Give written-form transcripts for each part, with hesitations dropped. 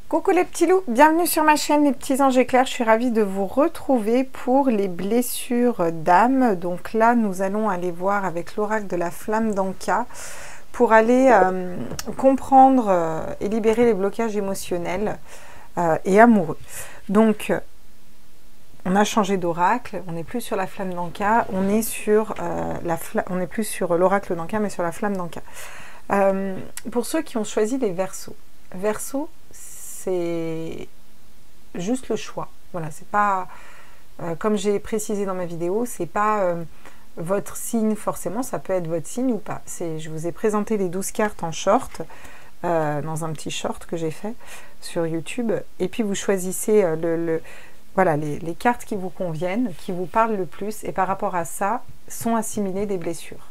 Coucou les petits loups, bienvenue sur ma chaîne les petits anges éclairs. Je suis ravie de vous retrouver pour les blessures d'âme. Donc là nous allons aller voir avec l'oracle de la flamme d'Anka pour aller comprendre et libérer les blocages émotionnels et amoureux. Donc on a changé d'oracle, on n'est plus sur la flamme d'Anka, on est sur on n'est plus sur l'oracle d'Anka mais sur la flamme d'Anka. Pour ceux qui ont choisi les Verseaux, Verseau c'est juste le choix. Voilà, c'est pas, comme j'ai précisé dans ma vidéo, c'est pas votre signe forcément, ça peut être votre signe ou pas. Je vous ai présenté les 12 cartes en short, dans un petit short que j'ai fait sur YouTube, et puis vous choisissez voilà, les cartes qui vous conviennent, qui vous parlent le plus, et par rapport à ça, sont assimilées des blessures.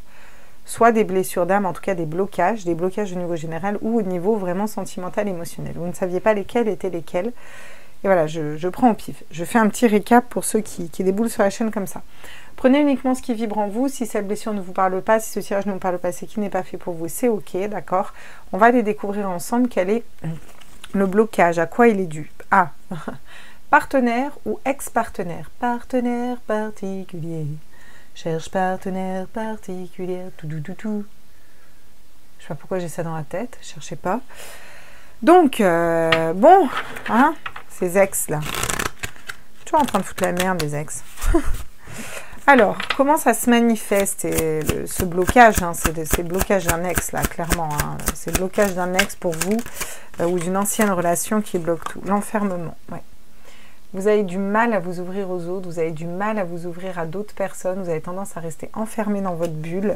Soit des blessures d'âme, en tout cas des blocages au niveau général ou au niveau vraiment sentimental, émotionnel. Vous ne saviez pas lesquels étaient lesquels. Et voilà, je prends au pif. Je fais un petit récap pour ceux qui déboulent sur la chaîne comme ça. Prenez uniquement ce qui vibre en vous. Si cette blessure ne vous parle pas, si ce tirage ne vous parle pas, c'est qu'il n'est pas fait pour vous, c'est ok, d'accord. On va aller découvrir ensemble quel est le blocage, à quoi il est dû. Ah, partenaire ou ex-partenaire. Partenaire particulier. Cherche partenaire particulier, tout. Je sais pas pourquoi j'ai ça dans la tête, cherchez pas. Donc, bon, hein, ces ex là. Toujours en train de foutre la merde, les ex. Alors, comment ça se manifeste ce blocage, hein, c'est le blocage d'un ex là, clairement. Hein, c'est le blocage d'un ex pour vous, ou d'une ancienne relation qui bloque tout. L'enfermement, ouais. Vous avez du mal à vous ouvrir aux autres, vous avez du mal à vous ouvrir à d'autres personnes, vous avez tendance à rester enfermé dans votre bulle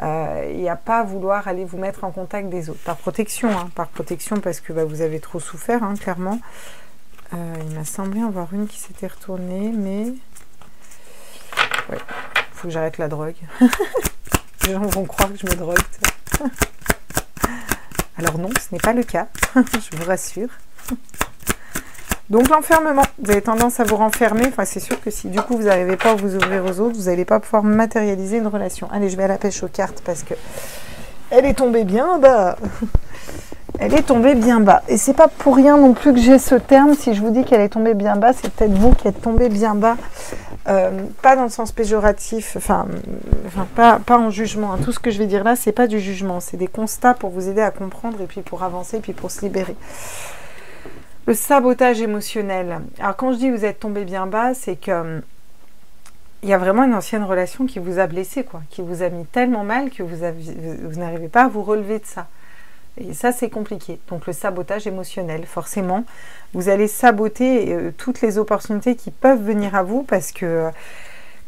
et à pas vouloir aller vous mettre en contact des autres. Par protection parce que vous avez trop souffert, hein, clairement. Il m'a semblé en voir une qui s'était retournée, mais... Ouais, faut que j'arrête la drogue. Les gens vont croire que je me drogue. Alors non, ce n'est pas le cas, je vous rassure. Donc l'enfermement, vous avez tendance à vous renfermer, enfin c'est sûr que si du coup vous n'arrivez pas à vous ouvrir aux autres, vous n'allez pas pouvoir matérialiser une relation. Allez, je vais à la pêche aux cartes parce que elle est tombée bien bas. Elle est tombée bien bas. Et c'est pas pour rien non plus que j'ai ce terme, si je vous dis qu'elle est tombée bien bas, c'est peut-être vous qui êtes tombé bien bas. Pas dans le sens péjoratif, pas en jugement. Hein. Tout ce que je vais dire là, c'est pas du jugement, c'est des constats pour vous aider à comprendre et puis pour avancer, et puis pour se libérer. Le sabotage émotionnel. Alors quand je dis vous êtes tombé bien bas, c'est que il y a vraiment une ancienne relation qui vous a blessé, quoi, qui vous a mis tellement mal que vous n'arrivez pas à vous relever de ça. Et ça, c'est compliqué. Donc le sabotage émotionnel, forcément, vous allez saboter toutes les opportunités qui peuvent venir à vous parce que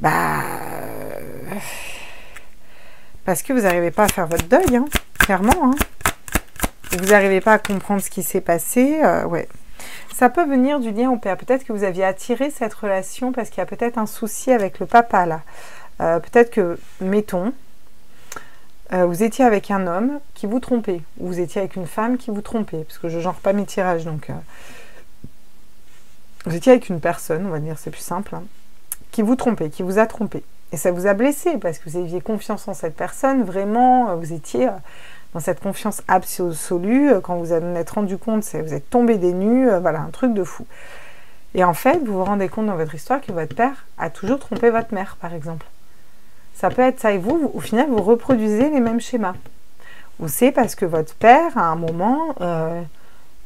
vous n'arrivez pas à faire votre deuil, hein, clairement. Hein. Vous n'arrivez pas à comprendre ce qui s'est passé, ouais. Ça peut venir du lien au père. Peut-être que vous aviez attiré cette relation parce qu'il y a peut-être un souci avec le papa, là. Peut-être que, mettons, vous étiez avec un homme qui vous trompait. Ou vous étiez avec une femme qui vous trompait. Parce que je ne genre pas mes tirages, donc... vous étiez avec une personne, on va dire, c'est plus simple, hein, qui vous trompait, qui vous a trompé. Et ça vous a blessé parce que vous aviez confiance en cette personne. Vraiment, vous étiez... dans cette confiance absolue, quand vous en êtes rendu compte, vous êtes tombé des nues, voilà, un truc de fou. Et en fait, vous vous rendez compte dans votre histoire que votre père a toujours trompé votre mère, par exemple. Ça peut être ça, et vous, au final, vous reproduisez les mêmes schémas. Ou c'est parce que votre père, à un moment,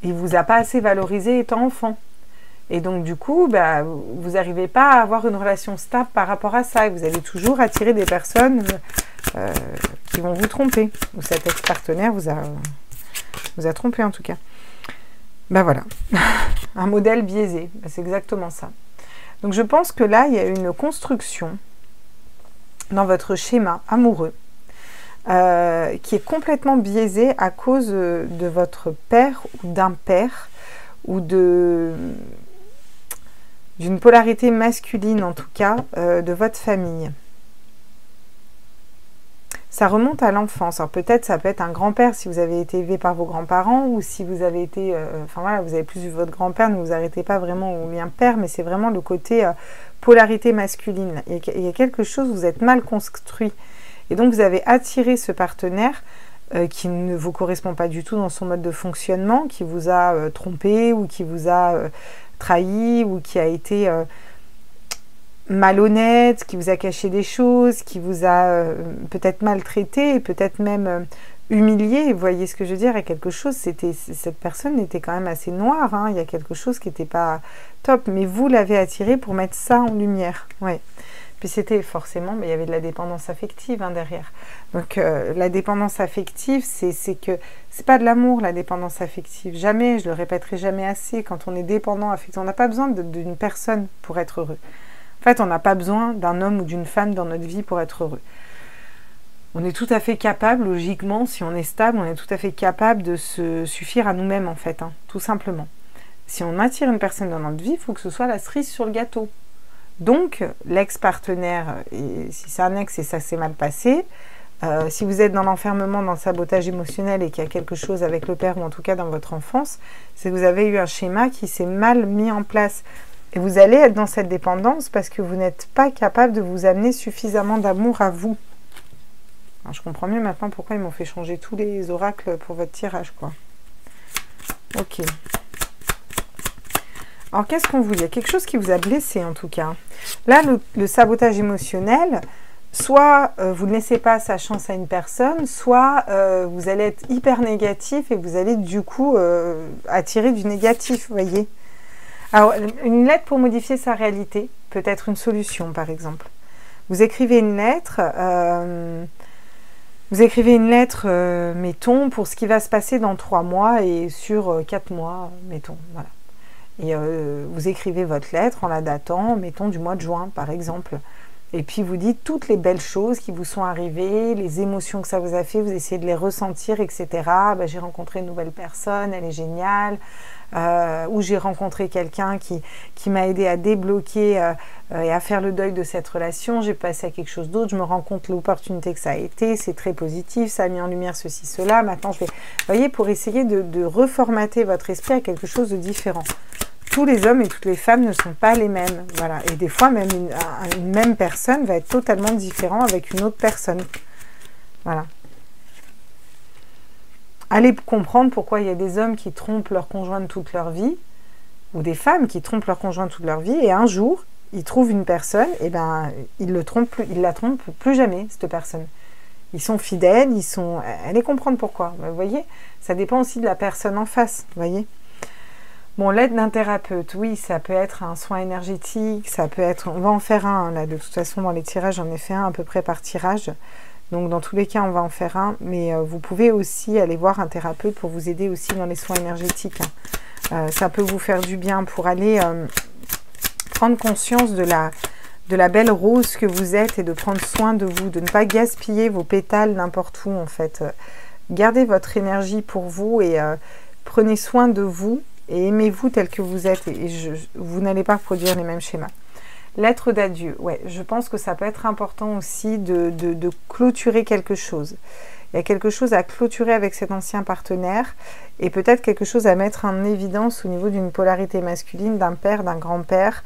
il vous a pas assez valorisé étant enfant. Et donc, du coup, vous n'arrivez pas à avoir une relation stable par rapport à ça. Et vous allez toujours attirer des personnes... qui vont vous tromper, ou cet ex-partenaire vous a trompé en tout cas. Voilà, un modèle biaisé, c'est exactement ça. Donc je pense que là, il y a une construction dans votre schéma amoureux qui est complètement biaisé à cause de votre père ou d'un père, ou d'une polarité masculine en tout cas, de votre famille. Ça remonte à l'enfance. Alors peut-être ça peut être un grand-père si vous avez été élevé par vos grands-parents, ou si vous avez été, vous avez plus vu votre grand-père, ne vous arrêtez pas vraiment au lien père, mais c'est vraiment le côté polarité masculine. Il y a quelque chose, vous êtes mal construit. Et donc vous avez attiré ce partenaire qui ne vous correspond pas du tout dans son mode de fonctionnement, qui vous a trompé ou qui vous a trahi ou qui a été malhonnête, qui vous a caché des choses, qui vous a peut-être maltraité, peut-être même humilié. Vous voyez ce que je veux dire? Il y a quelque chose, cette personne était quand même assez noire, hein. Il y a quelque chose qui n'était pas top, mais vous l'avez attiré pour mettre ça en lumière. Ouais. Puis c'était forcément, mais il y avait de la dépendance affective, hein, derrière. Donc la dépendance affective, c'est que c'est pas de l'amour, la dépendance affective. Jamais, je le répéterai jamais assez, quand on est dépendant affectif, on n'a pas besoin d'une personne pour être heureux. En fait, on n'a pas besoin d'un homme ou d'une femme dans notre vie pour être heureux. On est tout à fait capable, logiquement, si on est stable, on est tout à fait capable de se suffire à nous-mêmes, en fait, hein, tout simplement. Si on attire une personne dans notre vie, il faut que ce soit la cerise sur le gâteau. Donc, l'ex-partenaire, et si c'est un ex et ça s'est mal passé, si vous êtes dans l'enfermement, dans le sabotage émotionnel et qu'il y a quelque chose avec le père, ou en tout cas dans votre enfance, c'est que vous avez eu un schéma qui s'est mal mis en place. Et vous allez être dans cette dépendance parce que vous n'êtes pas capable de vous amener suffisamment d'amour à vous. Alors, je comprends mieux maintenant pourquoi ils m'ont fait changer tous les oracles pour votre tirage, quoi. Ok. Alors, qu'est-ce qu'on vous dit? Il y a quelque chose qui vous a blessé, en tout cas. Là, le sabotage émotionnel, soit vous ne laissez pas sa chance à une personne, soit vous allez être hyper négatif et vous allez, du coup, attirer du négatif, vous voyez. Alors, une lettre pour modifier sa réalité, peut être une solution, par exemple. Vous écrivez une lettre... mettons, pour ce qui va se passer dans 3 mois et sur 4 mois, mettons, voilà. Et vous écrivez votre lettre en la datant, mettons, du mois de juin, par exemple. Et puis vous dites toutes les belles choses qui vous sont arrivées, les émotions que ça vous a fait, vous essayez de les ressentir, etc. Ben, j'ai rencontré une nouvelle personne, elle est géniale. Ou j'ai rencontré quelqu'un qui m'a aidé à débloquer et à faire le deuil de cette relation, j'ai passé à quelque chose d'autre, je me rends compte de l'opportunité que ça a été, c'est très positif, ça a mis en lumière ceci, cela, maintenant je vais... Vous voyez, pour essayer de reformater votre esprit à quelque chose de différent. Tous les hommes et toutes les femmes ne sont pas les mêmes, voilà. Et des fois, même une même personne va être totalement différente avec une autre personne. Voilà. Allez comprendre pourquoi il y a des hommes qui trompent leur conjointe toute leur vie, ou des femmes qui trompent leur conjointe toute leur vie, et un jour, ils trouvent une personne, et ben ils la trompent plus jamais, cette personne. Ils sont fidèles, allez comprendre pourquoi. Vous voyez, ça dépend aussi de la personne en face, vous voyez. Bon, l'aide d'un thérapeute, oui, ça peut être un soin énergétique, ça peut être... On va en faire un, là, de toute façon, dans les tirages, j'en ai fait un à peu près par tirage. Donc, dans tous les cas, on va en faire un. Mais vous pouvez aussi aller voir un thérapeute pour vous aider aussi dans les soins énergétiques. Ça peut vous faire du bien pour aller prendre conscience de la belle rose que vous êtes et de prendre soin de vous, de ne pas gaspiller vos pétales n'importe où, en fait. Gardez votre énergie pour vous et prenez soin de vous. Et aimez-vous tel que vous êtes et vous n'allez pas reproduire les mêmes schémas. Lettre d'adieu, ouais, je pense que ça peut être important aussi de clôturer quelque chose. Il y a quelque chose à clôturer avec cet ancien partenaire et peut-être quelque chose à mettre en évidence au niveau d'une polarité masculine, d'un père, d'un grand-père,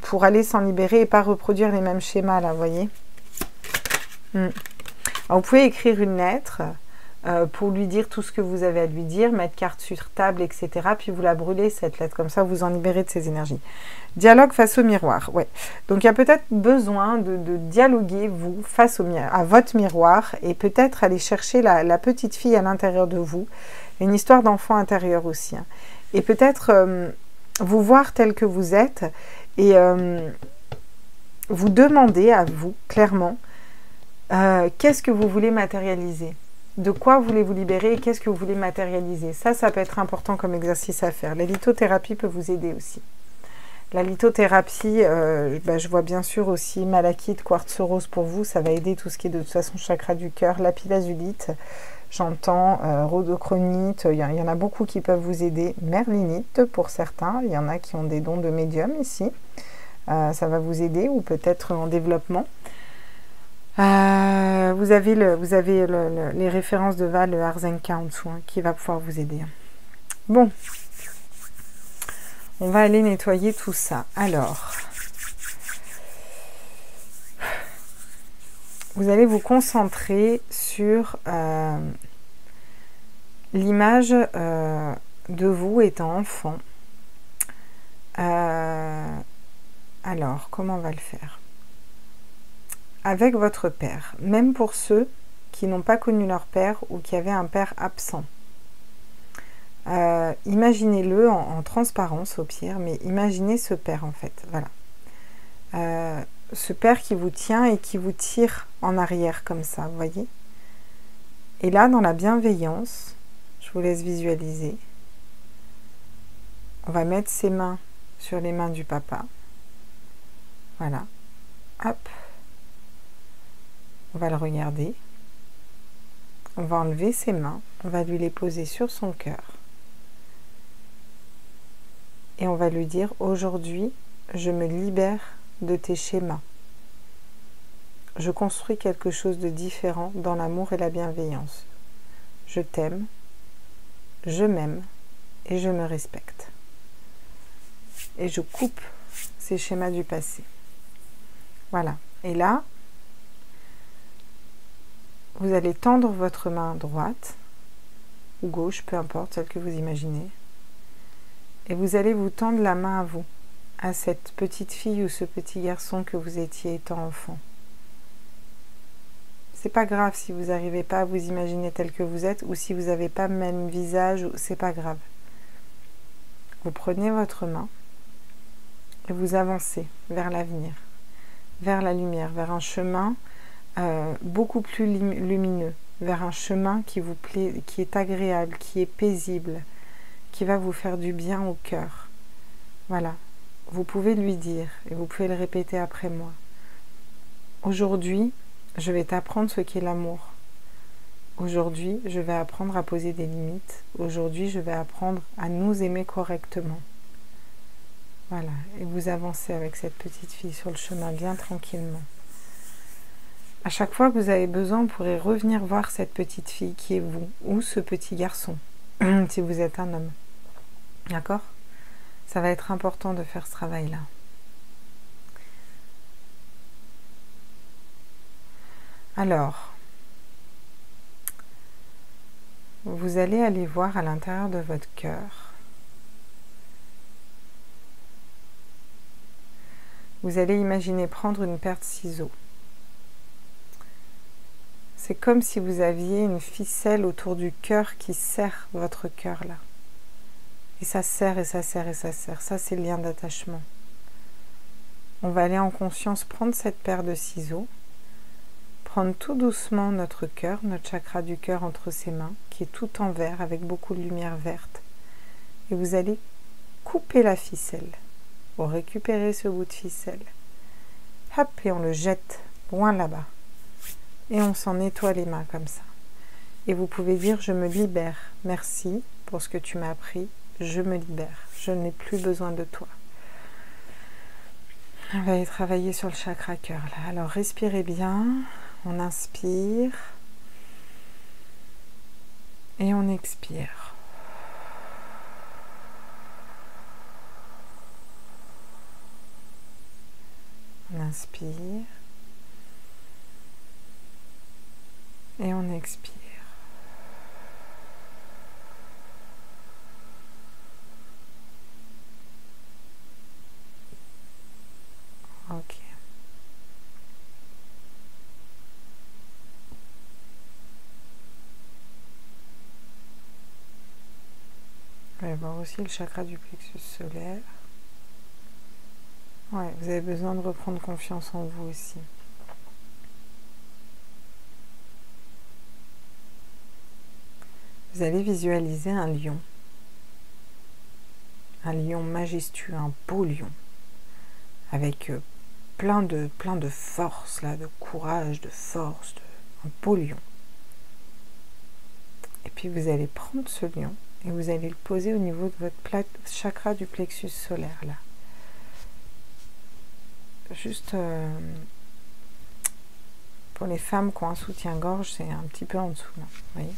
pour aller s'en libérer et pas reproduire les mêmes schémas là, vous voyez. Alors, vous pouvez écrire une lettre pour lui dire tout ce que vous avez à lui dire, mettre carte sur table, etc. Puis vous la brûlez, cette lettre, comme ça vous en libérez de ces énergies. Dialogue face au miroir, ouais. Donc il y a peut-être besoin de dialoguer, vous, face à votre miroir, et peut-être aller chercher la petite fille à l'intérieur de vous, une histoire d'enfant intérieur aussi. Hein. Et peut-être vous voir tel que vous êtes, et vous demander à vous, clairement, qu'est-ce que vous voulez matérialiser ? De quoi voulez-vous libérer et qu'est-ce que vous voulez matérialiser? Ça peut être important comme exercice à faire. La lithothérapie peut vous aider aussi. La lithothérapie, je vois bien sûr aussi malachite, quartz rose pour vous. Ça va aider tout ce qui est de toute façon chakra du cœur, lapis-lazulite, j'entends, rhodochrosite. Il y en a beaucoup qui peuvent vous aider. Merlinite pour certains. Il y en a qui ont des dons de médium ici. Ça va vous aider ou peut-être en développement. Vous avez les références de Val, le Arzenka en dessous, hein, qui va pouvoir vous aider. Bon, on va aller nettoyer tout ça. Alors, vous allez vous concentrer sur l'image de vous étant enfant. Alors, comment on va le faire? Avec votre père, même pour ceux qui n'ont pas connu leur père ou qui avaient un père absent. Imaginez-le en transparence au pire, mais imaginez ce père en fait, voilà. Ce père qui vous tient et qui vous tire en arrière comme ça, vous voyez? Et là, dans la bienveillance, je vous laisse visualiser. On va mettre ses mains sur les mains du papa. Voilà. Hop. On va le regarder. On va enlever ses mains. On va lui les poser sur son cœur. Et on va lui dire, aujourd'hui, je me libère de tes schémas. Je construis quelque chose de différent dans l'amour et la bienveillance. Je t'aime, je m'aime et je me respecte. Et je coupe ces schémas du passé. Voilà. Et là, vous allez tendre votre main droite ou gauche, peu importe, celle que vous imaginez. Et vous allez vous tendre la main à vous, à cette petite fille ou ce petit garçon que vous étiez étant enfant. C'est pas grave si vous n'arrivez pas à vous imaginer tel que vous êtes ou si vous n'avez pas le même visage, c'est pas grave. Vous prenez votre main et vous avancez vers l'avenir, vers la lumière, vers un chemin beaucoup plus lumineux, vers un chemin qui vous plaît, qui est agréable, qui est paisible, qui va vous faire du bien au cœur. Voilà. Vous pouvez lui dire, et vous pouvez le répéter après moi. Aujourd'hui, je vais t'apprendre ce qu'est l'amour. Aujourd'hui, je vais apprendre à poser des limites. Aujourd'hui, je vais apprendre à nous aimer correctement. Voilà. Et vous avancez avec cette petite fille sur le chemin bien tranquillement. À chaque fois que vous avez besoin, vous pourrez revenir voir cette petite fille qui est vous, ou ce petit garçon, si vous êtes un homme. D'accord? Ça va être important de faire ce travail-là. Alors, vous allez aller voir à l'intérieur de votre cœur. Vous allez imaginer prendre une paire de ciseaux. C'est comme si vous aviez une ficelle autour du cœur qui serre votre cœur là. Et ça serre, et ça serre, et ça serre. Ça, c'est le lien d'attachement. On va aller en conscience prendre cette paire de ciseaux, prendre tout doucement notre cœur, notre chakra du cœur entre ses mains, qui est tout en vert, avec beaucoup de lumière verte. Et vous allez couper la ficelle, pour récupérer ce bout de ficelle. Hop, et on le jette loin là-bas. Et on s'en nettoie les mains comme ça. Et vous pouvez dire, je me libère. Merci pour ce que tu m'as appris. Je me libère. Je n'ai plus besoin de toi. On va aller travailler sur le chakra cœur là. Alors respirez bien. On inspire. Et on expire. On inspire. Et on expire. Ok. Vous allez voir aussi le chakra du plexus solaire. Ouais, vous avez besoin de reprendre confiance en vous aussi. Vous allez visualiser un lion majestueux, un beau lion, avec plein de force, là, de courage, de force, un beau lion. Et puis vous allez prendre ce lion et vous allez le poser au niveau de votre chakra du plexus solaire, là. Juste pour les femmes qui ont un soutien-gorge, c'est un petit peu en dessous, là, vous voyez?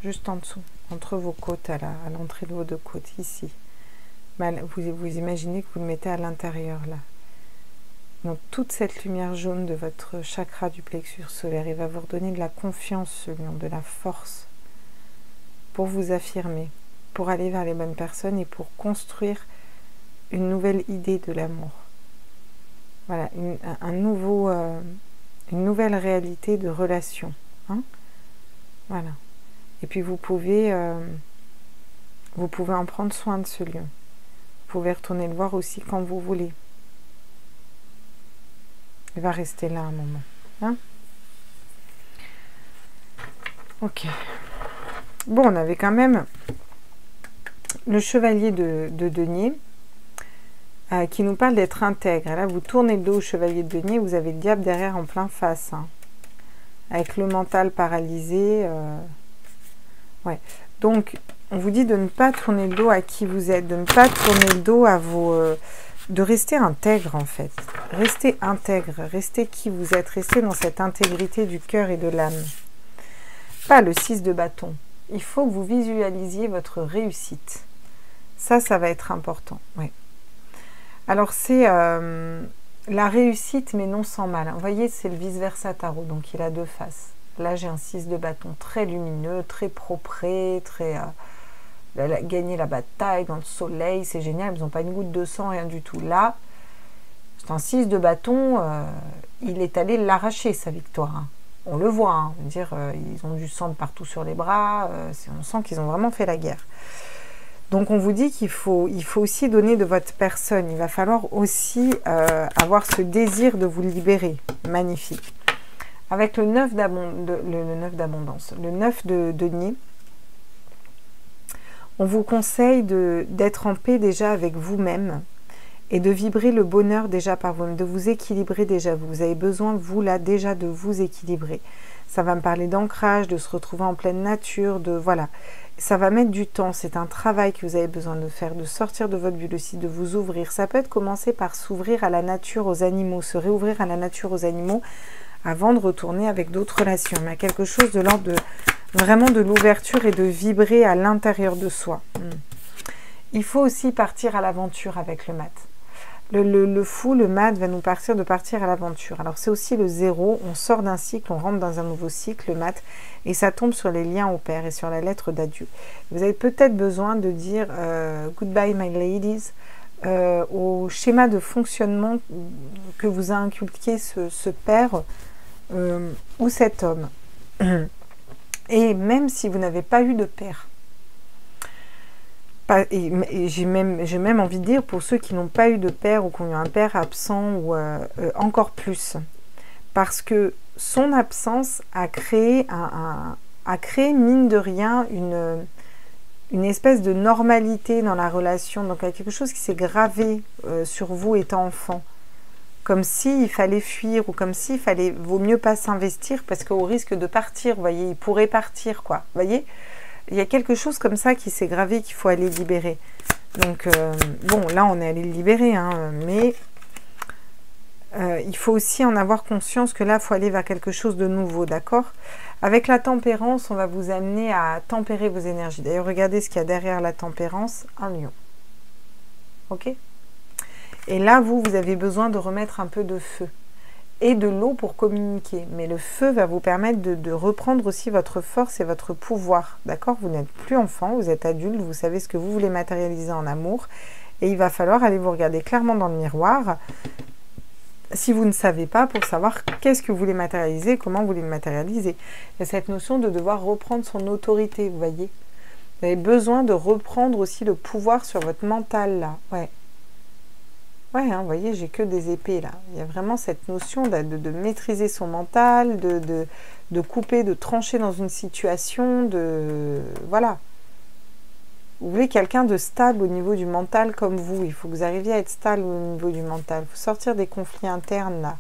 Juste en dessous, entre vos côtes, à l'entrée de vos deux côtes, ici. Vous imaginez que vous le mettez à l'intérieur, là. dans toute cette lumière jaune de votre chakra du plexus solaire. Il va vous redonner de la confiance, ce lion, de la force pour vous affirmer, pour aller vers les bonnes personnes et pour construire une nouvelle idée de l'amour. Voilà, une nouvelle réalité de relation. Hein? Voilà. Et puis vous pouvez en prendre soin de ce lion. Vous pouvez retourner le voir aussi quand vous voulez. Il va rester là un moment. Hein? Ok. Bon, on avait quand même le chevalier de denier qui nous parle d'être intègre. Et là, vous tournez le dos au chevalier de denier, vous avez le diable derrière en plein face. Hein, avec le mental paralysé. Ouais. Donc, on vous dit de ne pas tourner le dos à qui vous êtes, de ne pas tourner le dos à vos... de rester intègre, en fait. Restez intègre, restez qui vous êtes, restez dans cette intégrité du cœur et de l'âme. Pas le 6 de bâton. Il faut que vous visualisiez votre réussite. Ça va être important. Ouais. Alors, c'est la réussite, mais non sans mal. Vous voyez, c'est le vice-versa tarot, donc il a deux faces. Là, j'ai un 6 de bâton très lumineux, très propre, très... gagner la bataille dans le soleil, c'est génial, ils n'ont pas une goutte de sang, rien du tout. Là, c'est un 6 de bâton, il est allé l'arracher, sa victoire. Hein. On le voit, hein. Je veux dire, ils ont du sang de partout sur les bras, on sent qu'ils ont vraiment fait la guerre. Donc on vous dit qu'il faut aussi donner de votre personne, il va falloir aussi avoir ce désir de vous libérer. Magnifique. Avec le 9 d'abondance, le 9 de denier, on vous conseille d'être en paix déjà avec vous-même et de vibrer le bonheur déjà par vous-même, de vous équilibrer déjà. Vous avez besoin, vous, là, déjà de vous équilibrer. Ça va me parler d'ancrage, de se retrouver en pleine nature, de voilà. Ça va mettre du temps, c'est un travail que vous avez besoin de faire, de sortir de votre bulle aussi, de vous ouvrir. Ça peut être commencer par s'ouvrir à la nature, aux animaux, se réouvrir à la nature, aux animaux, avant de retourner avec d'autres relations. Mais quelque chose de l'ordre de vraiment de l'ouverture et de vibrer à l'intérieur de soi. Il faut aussi partir à l'aventure avec le mat. Le fou, le mat va nous partir à l'aventure. Alors c'est aussi le 0, on sort d'un cycle, on rentre dans un nouveau cycle, le mat, et ça tombe sur les liens au père et sur la lettre d'adieu. Vous avez peut-être besoin de dire goodbye my ladies au schéma de fonctionnement que vous a inculqué ce père ou cet homme. Et même si vous n'avez pas eu de père, j'ai même envie de dire pour ceux qui n'ont pas eu de père ou qui ont eu un père absent ou encore plus, parce que son absence a créé mine de rien une espèce de normalité dans la relation, donc il y a quelque chose qui s'est gravé sur vous étant enfant, comme s'il fallait fuir ou comme s'il vaut mieux pas s'investir parce qu'au risque de partir, vous voyez, il pourrait partir, quoi, vous voyez. Il y a quelque chose comme ça qui s'est gravé qu'il faut aller libérer. Donc, bon, là, on est allé le libérer, hein, mais il faut aussi en avoir conscience que là, il faut aller vers quelque chose de nouveau, d'accord? Avec la tempérance, on va vous amener à tempérer vos énergies. D'ailleurs, regardez ce qu'il y a derrière la tempérance, un lion. Ok? Et là, vous avez besoin de remettre un peu de feu. Et de l'eau pour communiquer. Mais le feu va vous permettre de reprendre aussi votre force et votre pouvoir. D'accord? Vous n'êtes plus enfant, vous êtes adulte, vous savez ce que vous voulez matérialiser en amour. Et il va falloir aller vous regarder clairement dans le miroir, si vous ne savez pas, pour savoir qu'est-ce que vous voulez matérialiser, comment vous voulez le matérialiser. Il y a cette notion de devoir reprendre son autorité, vous voyez? Vous avez besoin de reprendre aussi le pouvoir sur votre mental, là. Ouais. Ouais, hein, vous voyez, j'ai que des épées là. Il y a vraiment cette notion de maîtriser son mental, de couper, de trancher dans une situation, voilà. Vous voulez quelqu'un de stable au niveau du mental comme vous. Il faut que vous arriviez à être stable au niveau du mental. Il faut sortir des conflits internes là,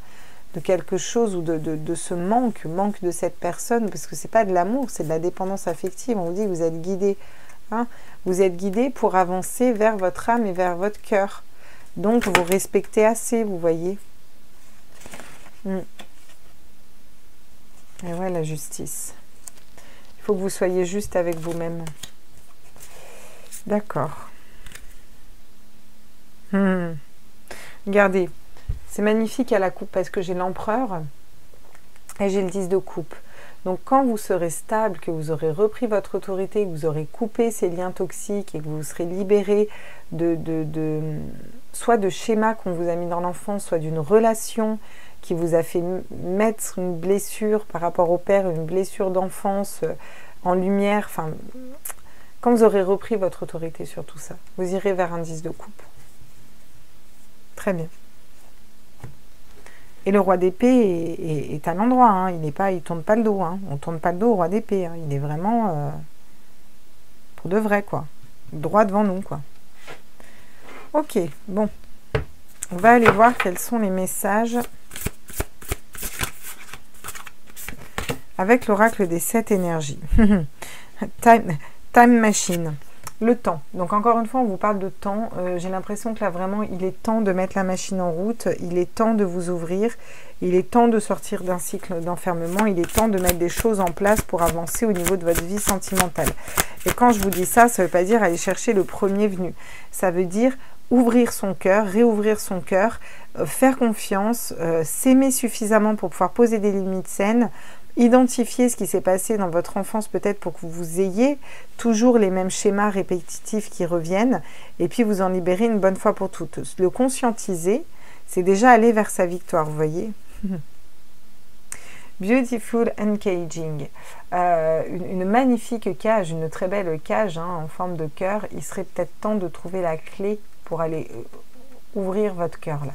de quelque chose ou de ce manque de cette personne, parce que c'est pas de l'amour, c'est de la dépendance affective. On vous dit que vous êtes guidé. Hein, vous êtes guidé pour avancer vers votre âme et vers votre cœur. Donc, vous respectez assez, vous voyez. Et ouais, la justice. Il faut que vous soyez juste avec vous-même. D'accord. Regardez, C'est magnifique à la coupe parce que j'ai l'empereur et j'ai le 10 de coupe. Donc quand vous serez stable, que vous aurez repris votre autorité, que vous aurez coupé ces liens toxiques et que vous serez libéré soit de schémas qu'on vous a mis dans l'enfance, soit d'une relation qui vous a fait mettre une blessure par rapport au père, une blessure d'enfance en lumière, enfin, quand vous aurez repris votre autorité sur tout ça, vous irez vers un 10 de coupe. Très bien. Et le roi d'épée est à l'endroit, hein. Il tourne pas le dos, hein. On tourne pas le dos au roi d'épée, hein. Il est vraiment pour de vrai, quoi. Droit devant nous, quoi. Ok, bon. On va aller voir quels sont les messages avec l'oracle des 7 énergies. Time Machine. Le temps. Donc encore une fois, on vous parle de temps. J'ai l'impression que là, vraiment, il est temps de mettre la machine en route. Il est temps de vous ouvrir. Il est temps de sortir d'un cycle d'enfermement. Il est temps de mettre des choses en place pour avancer au niveau de votre vie sentimentale. Et quand je vous dis ça, ça ne veut pas dire aller chercher le premier venu. Ça veut dire ouvrir son cœur, réouvrir son cœur, faire confiance, s'aimer suffisamment pour pouvoir poser des limites saines, identifier ce qui s'est passé dans votre enfance peut-être pour que vous ayez toujours les mêmes schémas répétitifs qui reviennent et puis vous en libérer une bonne fois pour toutes. Le conscientiser, c'est déjà aller vers sa victoire, vous voyez. Beautiful Uncaging. Une magnifique cage, une très belle cage hein, en forme de cœur. Il serait peut-être temps de trouver la clé pour aller ouvrir votre cœur là.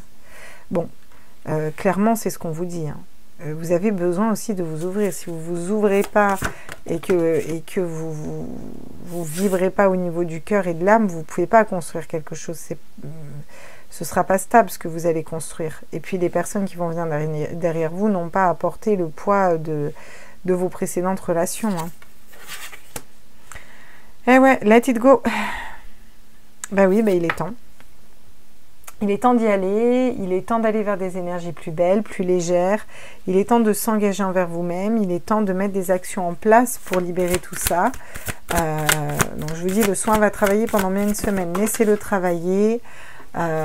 Bon, clairement c'est ce qu'on vous dit. Hein. Vous avez besoin aussi de vous ouvrir. Si vous ne vous ouvrez pas et que vous vibrez pas au niveau du cœur et de l'âme, vous ne pouvez pas construire quelque chose. Ce ne sera pas stable ce que vous allez construire. Et puis les personnes qui vont venir derrière vous n'ont pas apporté le poids de vos précédentes relations. Hein. Eh ouais, let it go. Ben oui, ben il est temps. Il est temps d'y aller, il est temps d'aller vers des énergies plus belles, plus légères. Il est temps de s'engager envers vous-même. Il est temps de mettre des actions en place pour libérer tout ça. Donc je vous dis, le soin va travailler pendant bien une semaine. Laissez-le travailler. Non,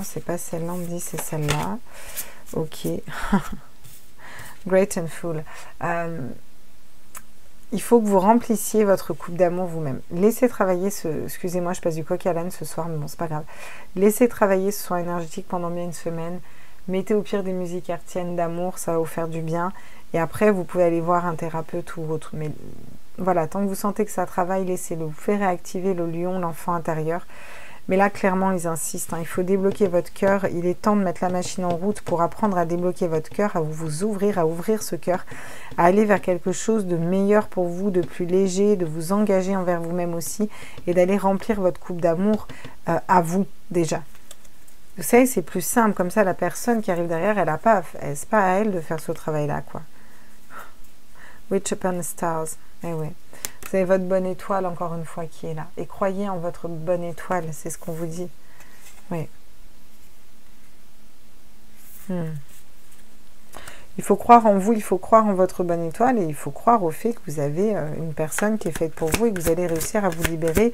c'est pas celle-là, on me dit c'est celle-là. Ok. Great and full. Il faut que vous remplissiez votre coupe d'amour vous-même. Laissez travailler ce... Excusez-moi, je passe du coq à l'âne ce soir, mais bon, c'est pas grave. Laissez travailler ce soin énergétique pendant bien une semaine. Mettez au pire des musiques hertziennes d'amour, ça va vous faire du bien. Et après, vous pouvez aller voir un thérapeute ou autre. Mais voilà, tant que vous sentez que ça travaille, laissez-le. Vous faites réactiver le lion, l'enfant intérieur. Mais là, clairement, ils insistent. Hein, il faut débloquer votre cœur. Il est temps de mettre la machine en route pour apprendre à débloquer votre cœur, à vous ouvrir, à ouvrir ce cœur, à aller vers quelque chose de meilleur pour vous, de plus léger, de vous engager envers vous-même aussi et d'aller remplir votre coupe d'amour à vous, déjà. Vous savez, c'est plus simple. Comme ça, la personne qui arrive derrière, c'est pas à elle de faire ce travail-là, quoi. Witch upon the stars. Eh oui. Vous avez votre bonne étoile, encore une fois, qui est là. Et croyez en votre bonne étoile, c'est ce qu'on vous dit. Oui. Il faut croire en vous, il faut croire en votre bonne étoile et il faut croire au fait que vous avez une personne qui est faite pour vous et que vous allez réussir à vous libérer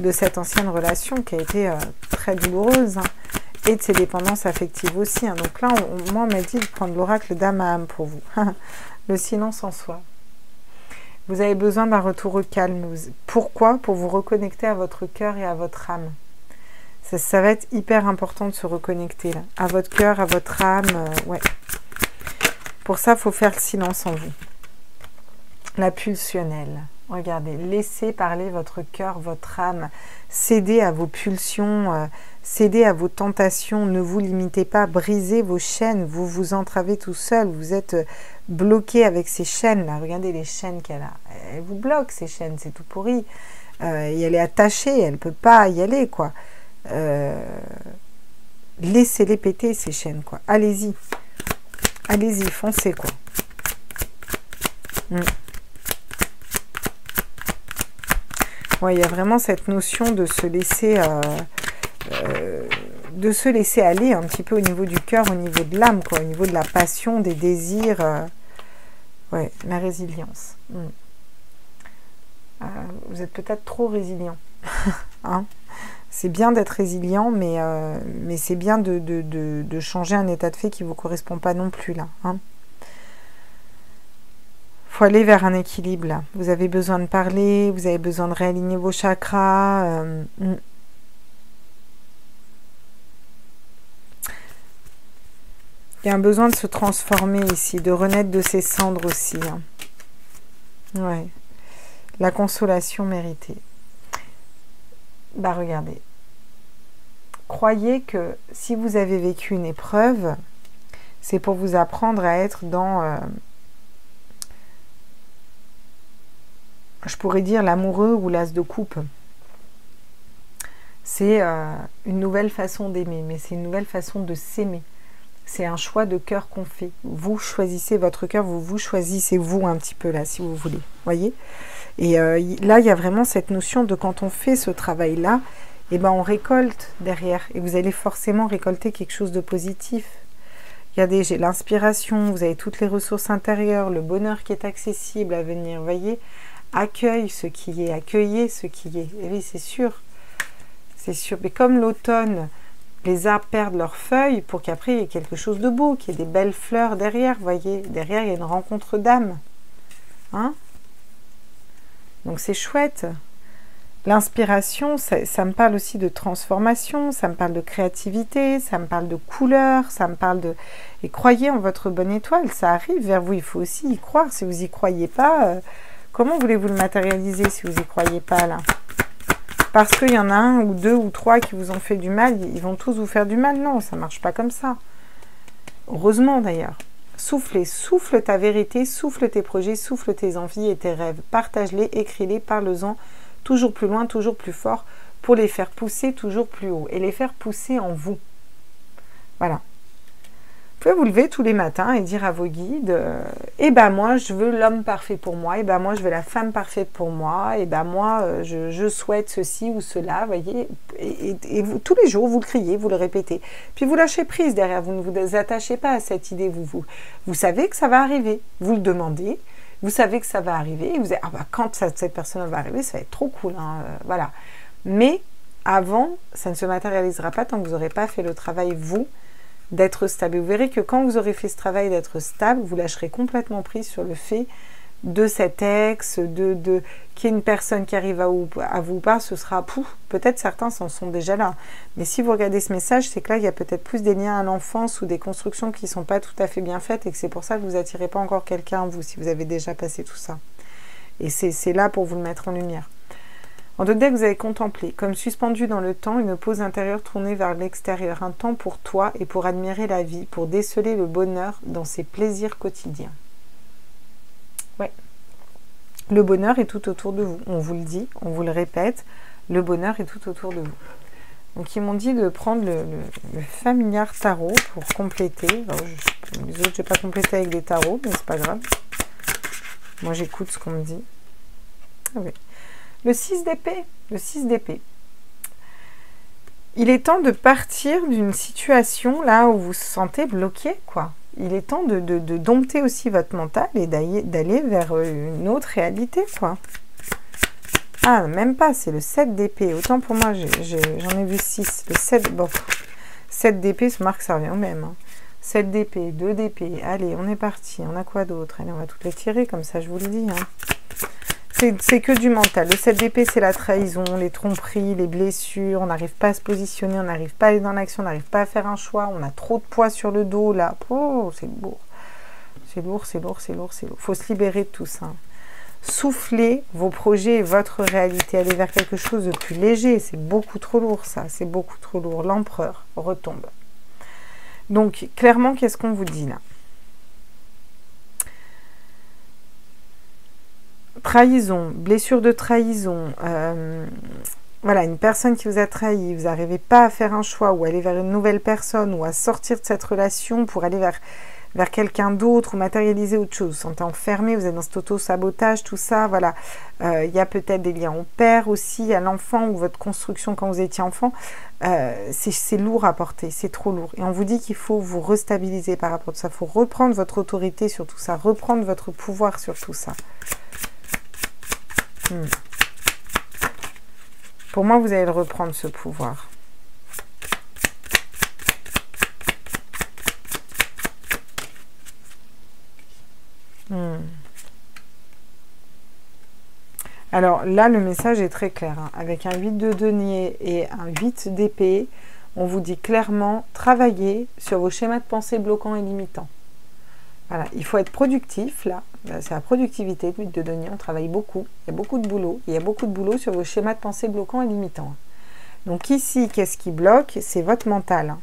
de cette ancienne relation qui a été très douloureuse hein, et de ses dépendances affectives aussi. Hein. Donc là, moi, on m'a dit de prendre l'oracle d'âme à âme pour vous. Le silence en soi. Vous avez besoin d'un retour au calme. Pourquoi? Pour vous reconnecter à votre cœur et à votre âme. Ça va être hyper important de se reconnecter là. À votre cœur, à votre âme. Ouais. Pour ça, il faut faire le silence en vous. La pulsionnelle. Regardez, laissez parler votre cœur, votre âme. Cédez à vos pulsions, cédez à vos tentations. Ne vous limitez pas, brisez vos chaînes. Vous vous entravez tout seul. Vous êtes bloqué avec ces chaînes-là. Regardez les chaînes qu'elle a. Elle vous bloque, ces chaînes, c'est tout pourri. Et elle est attachée, elle ne peut pas y aller, quoi. Laissez-les péter, ces chaînes, quoi. Allez-y. Allez-y, foncez, quoi. Ouais, il y a vraiment cette notion de se laisser aller un petit peu au niveau du cœur, au niveau de l'âme, quoi, au niveau de la passion, des désirs. Ouais, la résilience. Vous êtes peut-être trop résilient. Hein. C'est bien d'être résilient, mais c'est bien de changer un état de fait qui ne vous correspond pas non plus là. Hein. Faut aller vers un équilibre là. Vous avez besoin de parler, vous avez besoin de réaligner vos chakras. Il y a un besoin de se transformer ici, de renaître de ses cendres aussi. Hein. Ouais. La consolation méritée. Bah regardez. Croyez que si vous avez vécu une épreuve, c'est pour vous apprendre à être dans, je pourrais dire, l'amoureux ou l'as de coupe. C'est une nouvelle façon d'aimer, mais c'est une nouvelle façon de s'aimer. C'est un choix de cœur qu'on fait. Vous choisissez votre cœur, vous choisissez vous un petit peu là, si vous voulez. Voyez ? Et là, il y a vraiment cette notion de quand on fait ce travail-là, eh ben, on récolte derrière. Et vous allez forcément récolter quelque chose de positif. Regardez, j'ai l'inspiration, vous avez toutes les ressources intérieures, le bonheur qui est accessible à venir. Vous voyez ? Accueille ce qui est, accueillez ce qui est. Et oui, c'est sûr. C'est sûr. Mais comme l'automne, les arbres perdent leurs feuilles pour qu'après il y ait quelque chose de beau, qu'il y ait des belles fleurs derrière, vous voyez. Derrière, il y a une rencontre d'âme. Hein? Donc c'est chouette. L'inspiration, ça me parle aussi de transformation, ça me parle de créativité, ça me parle de couleurs, ça me parle de... Et croyez en votre bonne étoile, ça arrive vers vous, il faut aussi y croire. Si vous n'y croyez pas, comment voulez-vous le matérialiser si vous n'y croyez pas là? Parce qu'il y en a un ou deux ou trois qui vous ont fait du mal, ils vont tous vous faire du mal? Non, ça ne marche pas comme ça. Heureusement d'ailleurs. Souffle ta vérité, souffle tes projets, souffle tes envies et tes rêves. Partage-les, écris-les, parle-en toujours plus loin, toujours plus fort, pour les faire pousser toujours plus haut et les faire pousser en vous. Voilà. Vous pouvez vous lever tous les matins et dire à vos guides, eh ben moi je veux l'homme parfait pour moi, eh ben moi je veux la femme parfaite pour moi, eh ben moi je souhaite ceci ou cela, voyez, et vous, tous les jours vous le criez, vous le répétez, puis vous lâchez prise derrière, vous ne vous attachez pas à cette idée, vous savez que ça va arriver, vous le demandez, vous savez que ça va arriver, et vous dites, ah bah quand cette personne va arriver, ça va être trop cool, hein, voilà, mais avant, ça ne se matérialisera pas tant que vous n'aurez pas fait le travail, vous, d'être stable. Et vous verrez que quand vous aurez fait ce travail d'être stable, vous lâcherez complètement prise sur le fait de cet ex, qu'il y ait une personne qui arrive à vous ou pas, ce sera pouf. Peut-être certains s'en sont déjà là. Mais si vous regardez ce message, c'est que là, il y a peut-être plus des liens à l'enfance ou des constructions qui ne sont pas tout à fait bien faites et que c'est pour ça que vous n'attirez pas encore quelqu'un, vous, si vous avez déjà passé tout ça. Et c'est là pour vous le mettre en lumière. En deux decks, vous avez contemplé, comme suspendu dans le temps, une pause intérieure tournée vers l'extérieur, un temps pour toi et pour admirer la vie, pour déceler le bonheur dans ses plaisirs quotidiens. Ouais. Le bonheur est tout autour de vous. On vous le dit, on vous le répète, le bonheur est tout autour de vous. Donc, ils m'ont dit de prendre le familiar tarot pour compléter. Alors, les autres, je n'ai pas complété avec des tarots, mais c'est pas grave. Moi, j'écoute ce qu'on me dit. Ah oui. Le 6 d'épée, le 6 d'épée. Il est temps de partir d'une situation là où vous vous sentez bloqué, quoi. Il est temps de dompter aussi votre mental et d'aller vers une autre réalité, quoi. Ah, même pas, c'est le 7 d'épée. Autant pour moi, j'en ai vu 6. Le 7, bon, 7 d'épée, ce marque, ça revient au même. Hein. 7 d'épée, 2 d'épée. Allez, on est parti. On a quoi d'autre? Allez, on va toutes les tirer, comme ça, je vous le dis. Hein. C'est que du mental. Le 7 d'épée, c'est la trahison, les tromperies, les blessures. On n'arrive pas à se positionner, on n'arrive pas à aller dans l'action, on n'arrive pas à faire un choix. On a trop de poids sur le dos, là. Oh, c'est lourd. C'est lourd, c'est lourd, c'est lourd, c'est lourd. Il faut se libérer de tout ça. Soufflez vos projets et votre réalité. Allez vers quelque chose de plus léger. C'est beaucoup trop lourd, ça. C'est beaucoup trop lourd. L'empereur retombe. Donc, clairement, qu'est-ce qu'on vous dit, là? Trahison, blessure de trahison, voilà, une personne qui vous a trahi, vous n'arrivez pas à faire un choix ou aller vers une nouvelle personne ou à sortir de cette relation pour aller vers quelqu'un d'autre ou matérialiser autre chose. Vous vous sentez enfermé, vous êtes dans cet auto-sabotage, tout ça, voilà. Il y a peut-être des liens au père aussi, à l'enfant ou votre construction quand vous étiez enfant. C'est lourd à porter, c'est trop lourd. Et on vous dit qu'il faut vous restabiliser par rapport à ça. Il faut reprendre votre autorité sur tout ça, reprendre votre pouvoir sur tout ça. Pour moi, vous allez le reprendre, ce pouvoir. Alors là, le message est très clair. Hein. Avec un 8 de denier et un 8 d'épée, on vous dit clairement, travaillez sur vos schémas de pensée bloquants et limitants. Voilà, il faut être productif, là. C'est la productivité, le 8 de denier, on travaille beaucoup. Il y a beaucoup de boulot. Il y a beaucoup de boulot sur vos schémas de pensée bloquants et limitants. Donc ici, qu'est-ce qui bloque? C'est votre mental. Hein.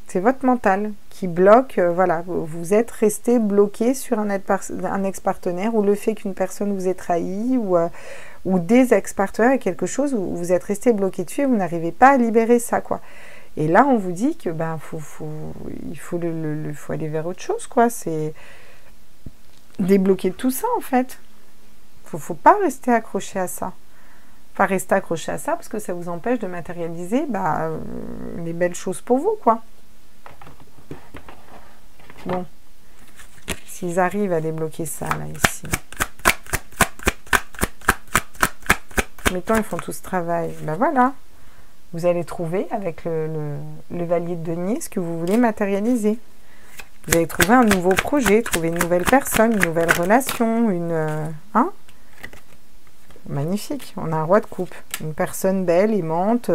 C'est votre mental qui bloque, voilà, vous êtes resté bloqué sur un ex-partenaire ou le fait qu'une personne vous ait trahi ou des ex-partenaires et quelque chose où vous êtes resté bloqué dessus et vous n'arrivez pas à libérer ça, quoi. Et là, on vous dit que il faut aller vers autre chose, quoi. C'est débloquer tout ça, en fait. Faut pas rester accroché à ça. Pas rester accroché à ça parce que ça vous empêche de matérialiser les belles choses pour vous, quoi. Bon, s'ils arrivent à débloquer ça, là, ici. Mettons, ils font tout ce travail. Ben voilà, vous allez trouver, avec le valier de denier, ce que vous voulez matérialiser. Vous allez trouver un nouveau projet, trouver une nouvelle personne, une nouvelle relation, hein? Magnifique, on a un roi de coupe, une personne belle, aimante,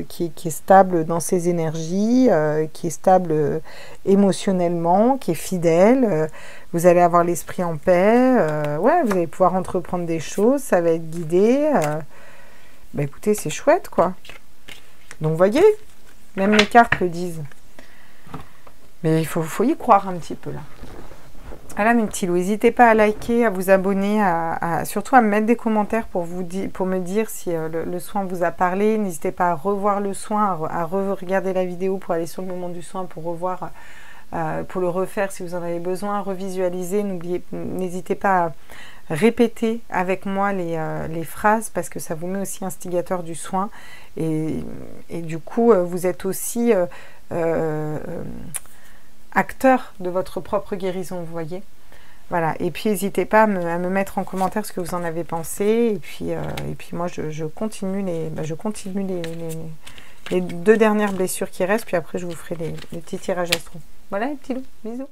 qui est stable dans ses énergies, qui est stable émotionnellement, qui est fidèle, vous allez avoir l'esprit en paix, ouais, vous allez pouvoir entreprendre des choses, ça va être guidé, écoutez, c'est chouette, quoi. Donc, vous voyez, même les cartes le disent. Mais il faut y croire un petit peu, là. Voilà mes petits loups, n'hésitez pas à liker, à vous abonner, surtout à me mettre des commentaires pour me dire si le soin vous a parlé. N'hésitez pas à revoir le soin, à re-regarder la vidéo pour aller sur le moment du soin, pour revoir, pour le refaire si vous en avez besoin, revisualiser. N'hésitez pas à répéter avec moi les phrases parce que ça vous met aussi instigateur du soin. Et du coup, vous êtes aussi... acteur de votre propre guérison, vous voyez. Voilà, et puis n'hésitez pas à me mettre en commentaire ce que vous en avez pensé, et puis moi je continue les 2 dernières blessures qui restent, puis après je vous ferai les petits tirages astro. Voilà les petits loups, bisous.